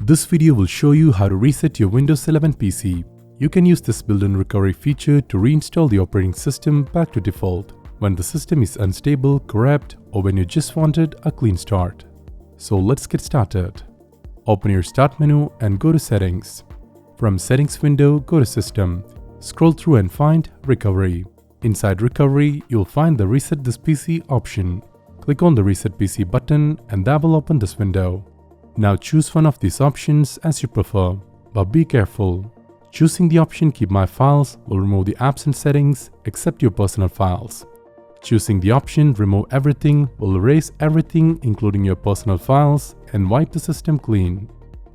this video will show you how to reset your Windows 11 PC. You can use this built-in recovery feature to reinstall the operating system back to default when the system is unstable, corrupt, or when you just wanted a clean start. So let's get started. Open your Start menu and go to Settings. From Settings window, go to System. Scroll through and find Recovery. Inside Recovery, you'll find the Reset this PC option. Click on the Reset PC button and that will open this window. Now choose one of these options as you prefer, but be careful. Choosing the option Keep My Files will remove the apps and settings except your personal files. Choosing the option Remove Everything will erase everything including your personal files and wipe the system clean.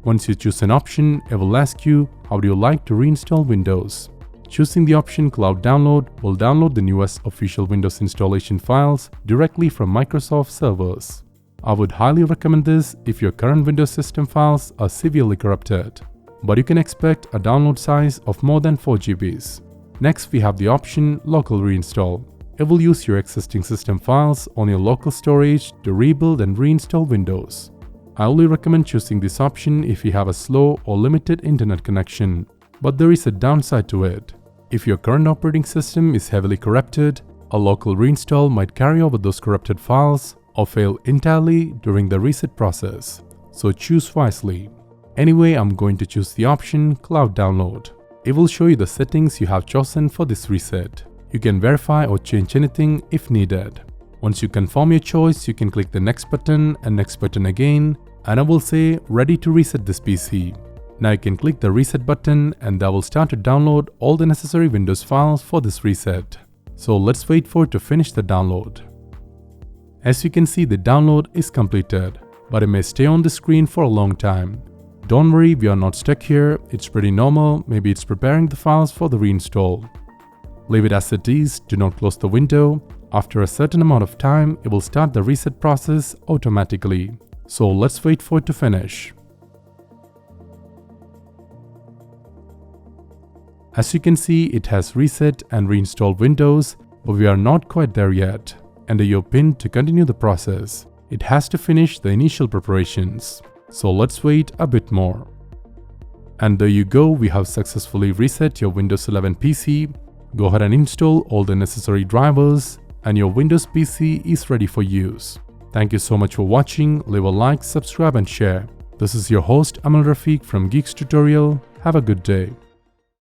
Once you choose an option, it will ask you how do you like to reinstall Windows. Choosing the option Cloud Download will download the newest official Windows installation files directly from Microsoft servers. I would highly recommend this if your current Windows system files are severely corrupted, but you can expect a download size of more than 4 GB. Next, we have the option Local Reinstall. It will use your existing system files on your local storage to rebuild and reinstall Windows. I only recommend choosing this option if you have a slow or limited internet connection, but there is a downside to it. If your current operating system is heavily corrupted, a local reinstall might carry over those corrupted files or fail entirely during the reset process, so choose wisely. Anyway, I'm going to choose the option Cloud Download. It will show you the settings you have chosen for this reset. You can verify or change anything if needed. Once you confirm your choice, you can click the Next button and Next button again, and I will say Ready to reset this PC. Now you can click the Reset button and that will start to download all the necessary Windows files for this reset. So let's wait for it to finish the download. As you can see, the download is completed, but it may stay on the screen for a long time. Don't worry, we are not stuck here, it's pretty normal, maybe it's preparing the files for the reinstall. Leave it as it is, do not close the window. After a certain amount of time, it will start the reset process automatically. So let's wait for it to finish. As you can see, it has reset and reinstalled Windows, but we are not quite there yet. Enter your PIN to continue the process. It has to finish the initial preparations. So let's wait a bit more. And there you go, we have successfully reset your Windows 11 PC. Go ahead and install all the necessary drivers and your Windows PC is ready for use. Thank you so much for watching. Leave a like, subscribe and share. This is your host Amal Rafiq from Geekstutorial. Have a good day.